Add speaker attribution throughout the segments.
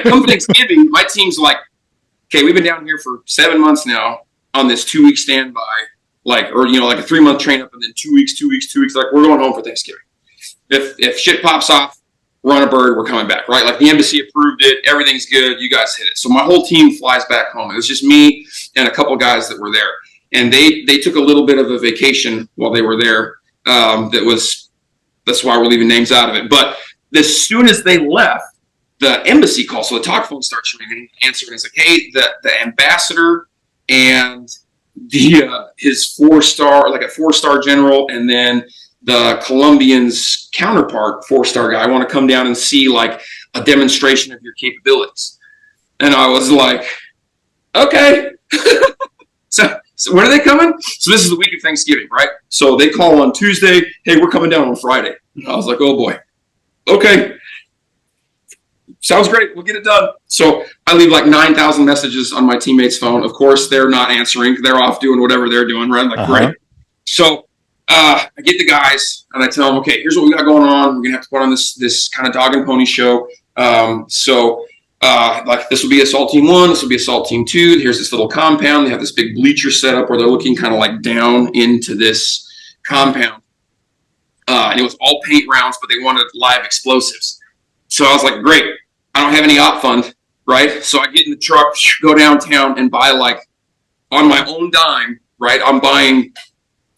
Speaker 1: Come Thanksgiving, my team's like, okay, we've been down here for 7 months now on this 2-week standby, like a 3-month train up and then 2 weeks. Like, we're going home for Thanksgiving. If shit pops off, we're on a bird, we're coming back, right? Like, the embassy approved it, everything's good, you guys hit it. So my whole team flies back home. It was just me and a couple guys that were there. And they took a little bit of a vacation while they were there. That's why we're leaving names out of it. But as soon as they left, the embassy call, so the talk phone starts ringing, answering. It's like, hey, the ambassador and his 4-star, like a 4-star general, and then the Colombian's counterpart, 4-star guy, I want to come down and see like a demonstration of your capabilities. And I was like, okay. So when are they coming? So this is the week of Thanksgiving, right? So they call on Tuesday, hey, we're coming down on Friday. I was like, oh boy, okay. Sounds great. We'll get it done. So I leave like 9,000 messages on my teammates' phone. Of course, they're not answering. They're off doing whatever they're doing, right? Like, great. So I get the guys and I tell them, okay, here's what we got going on. We're going to have to put on this kind of dog and pony show. Like, this will be Assault Team 1. This will be Assault Team 2. Here's this little compound. They have this big bleacher set up where they're looking kind of like down into this compound. And it was all paint rounds, but they wanted live explosives. So I was like, great. I don't have any op fund, right? So I get in the truck, go downtown and buy, like, on my own dime, right? I'm buying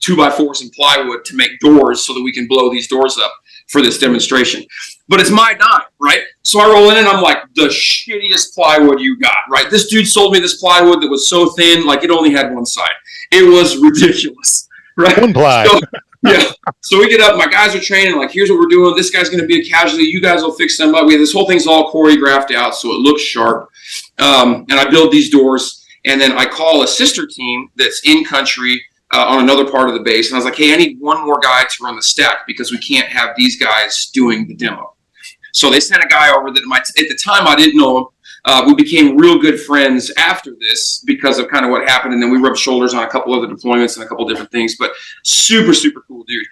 Speaker 1: 2x4s and plywood to make doors so that we can blow these doors up for this demonstration. But it's my dime, right? So I roll in and I'm like, the shittiest plywood you got, right? This dude sold me this plywood that was so thin, like it only had one side. It was ridiculous, right?
Speaker 2: One ply.
Speaker 1: Yeah. So we get up, my guys are training, like, here's what we're doing. This guy's going to be a casualty. You guys will fix them up. This whole thing's all choreographed out so it looks sharp. And I build these doors, and then I call a sister team that's in country on another part of the base. And I was like, hey, I need one more guy to run the stack because we can't have these guys doing the demo. So they sent a guy over that at the time I didn't know him. We became real good friends after this because of kind of what happened. And then we rubbed shoulders on a couple other deployments and a couple different things, but super, super cool dude.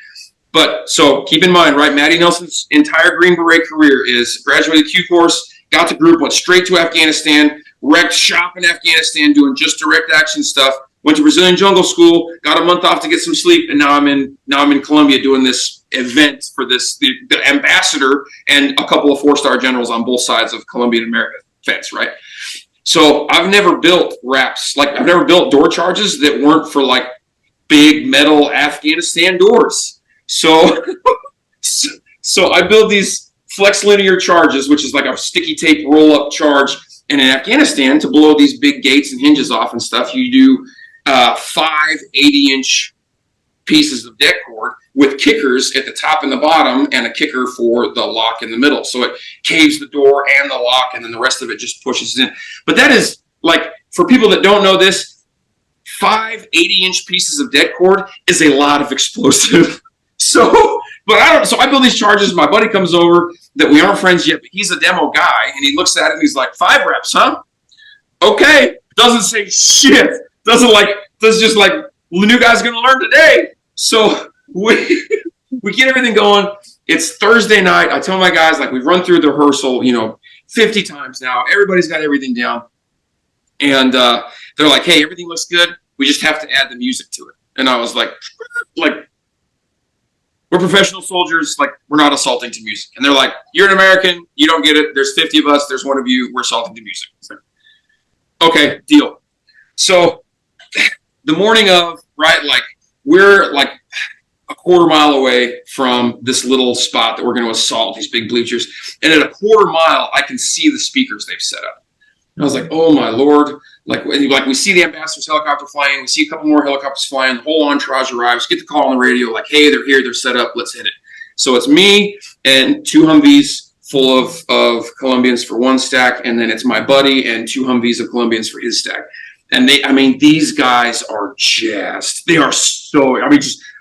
Speaker 1: But so keep in mind, right? Matty Nelson's entire Green Beret career is graduated Q course, got the group, went straight to Afghanistan, wrecked shop in Afghanistan, doing just direct action stuff, went to Brazilian jungle school, got a month off to get some sleep. And now I'm in Colombia doing this event for the ambassador and a couple of 4-star generals on both sides of Colombian American fence, right? So I've never built wraps, like I've never built door charges that weren't for like big metal Afghanistan doors. So I build these flex linear charges, which is like a sticky tape roll up charge. And in Afghanistan, to blow these big gates and hinges off and stuff, you do 5 80-inch pieces of deck cord with kickers at the top and the bottom and a kicker for the lock in the middle. So it caves the door and the lock, and then the rest of it just pushes in. But that is, like, for people that don't know this, 5 80-inch pieces of deck cord is a lot of explosive. So I build these charges. My buddy comes over that we aren't friends yet, but he's a demo guy, and he looks at it and he's like, 5 reps, huh? Okay. Doesn't say shit. Does just like, the new guy's going to learn today. So we get everything going. It's Thursday night. I tell my guys, like, we've run through the rehearsal, 50 times now. Everybody's got everything down. And they're like, hey, everything looks good. We just have to add the music to it. And I was like, we're professional soldiers. Like, we're not assaulting to music. And they're like, you're an American. You don't get it. There's 50 of us. There's one of you. We're assaulting to music. Like, okay, deal. So the morning of, right, like, we're like a quarter mile away from this little spot that we're going to assault, these big bleachers. And at a quarter mile, I can see the speakers they've set up. And I was like, oh my Lord. Like we see the ambassador's helicopter flying. We see a couple more helicopters flying. The whole entourage arrives. Get the call on the radio, like, hey, they're here. They're set up. Let's hit it. So it's me and 2 Humvees full of Colombians for one stack. And then it's my buddy and 2 Humvees of Colombians for his stack. And these guys are jazzed. They are just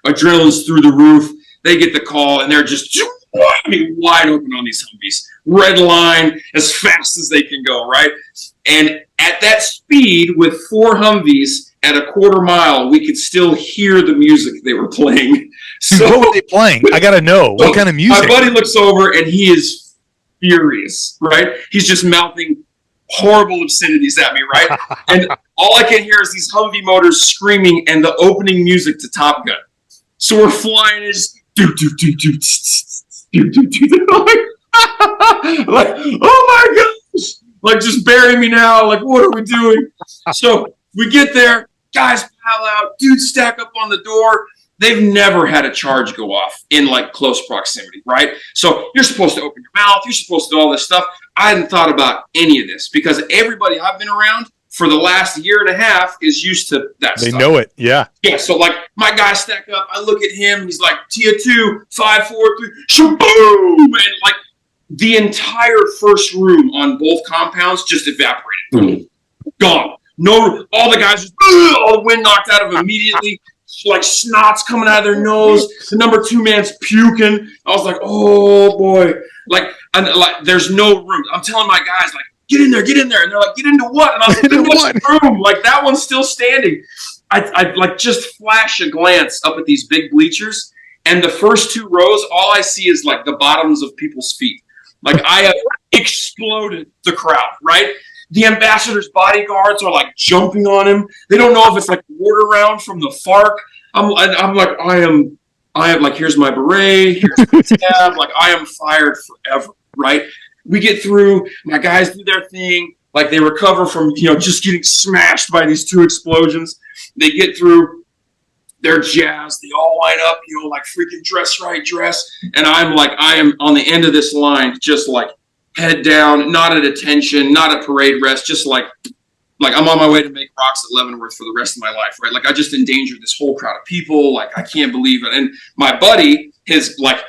Speaker 1: adrenaline's through the roof. They get the call and they're just, wide open on these Humvees. Red line as fast as they can go, right? And at that speed with 4 Humvees at a quarter mile, we could still hear the music they were playing. So
Speaker 2: what were they playing? I got to know. What kind of music?
Speaker 1: My buddy looks over and he is furious, right? He's just mouthing horrible obscenities at me, right? And all I can hear is these Humvee motors screaming and the opening music to Top Gun. So we're flying and just like, oh my gosh, like just bury me now. Like, what are we doing? So we get there, guys pile out, dudes stack up on the door. They've never had a charge go off in like close proximity, right? So you're supposed to open your mouth. You're supposed to do all this stuff. I hadn't thought about any of this because everybody I've been around for the last year and a half is used to that stuff.
Speaker 2: They know it, yeah.
Speaker 1: Yeah, so like my guys stack up. I look at him. He's like, Tia 2, 5, 4, 3, shaboom! And like the entire first room on both compounds just evaporated. Gone. No, all the guys just, all the wind knocked out of them immediately. Like snots coming out of their nose. The number 2 man's puking. I was like, oh boy. Like there's no room. I'm telling my guys, like, get in there. And they're like, get into what? And I was like, in what room? Like that one's still standing. I like just flash a glance up at these big bleachers, and the first 2 rows, all I see is like the bottoms of people's feet. Like I have exploded the crowd, right? The ambassador's bodyguards are like jumping on him. They don't know if it's like ward around from the FARC. I'm like, I am like, here's my beret, here's my tab. Like I am fired forever, right? We get through, my guys do their thing. Like they recover from, just getting smashed by these 2 explosions. They get through, they're jazzed. They all line up, like freaking dress. And I'm like, I am on the end of this line, just like, head down, not at attention, not at parade rest, just like I'm on my way to make rocks at Leavenworth for the rest of my life, right? Like I just endangered this whole crowd of people. Like I can't believe it. And my buddy, his like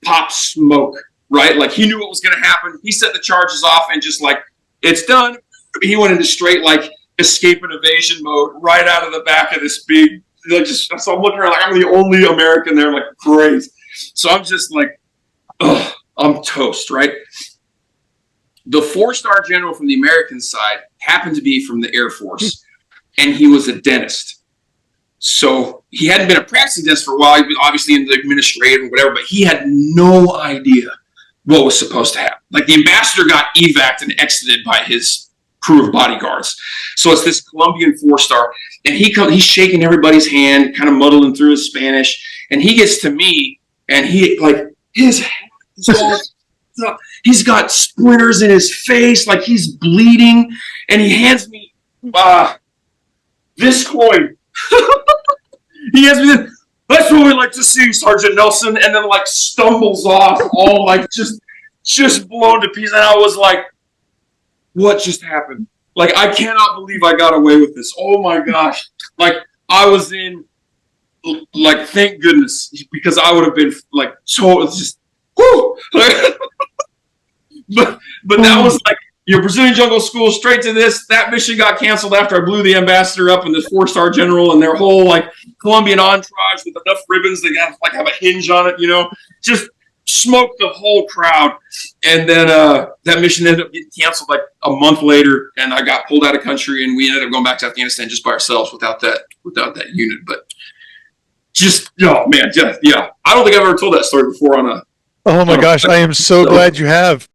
Speaker 1: pop smoke, right? Like he knew what was going to happen. He set the charges off and just like, it's done. He went into straight like escape and evasion mode right out of the back of this big, so I'm looking around like I'm the only American there. I'm like, great. So I'm just like, ugh, I'm toast, right? The 4-star general from the American side happened to be from the Air Force, and he was a dentist. So he hadn't been a practicing dentist for a while. He was obviously in the administrative or whatever, but he had no idea what was supposed to happen. Like the ambassador got evac'd and exited by his crew of bodyguards. So it's this Colombian 4-star, and he's shaking everybody's hand, kind of muddling through his Spanish, and he gets to me, and he like his head is all he's got splinters in his face, like he's bleeding, and he hands me this coin. He hands me this. That's what we like to see, Sergeant Nelson, and then like stumbles off, all like just blown to pieces. And I was like, what just happened? Like I cannot believe I got away with this. Oh my gosh! Like I was in, like thank goodness, because I would have been like so just whoo. But that was like your Brazilian jungle school straight to this. That mission got canceled after I blew the ambassador up and this 4-star general and their whole like Colombian entourage with enough ribbons that have a hinge on it, just smoked the whole crowd. And then that mission ended up getting canceled like a month later, and I got pulled out of country, and we ended up going back to Afghanistan just by ourselves without that unit. But just I don't think I've ever told that story before on a.
Speaker 2: Oh my gosh! I am so glad you have.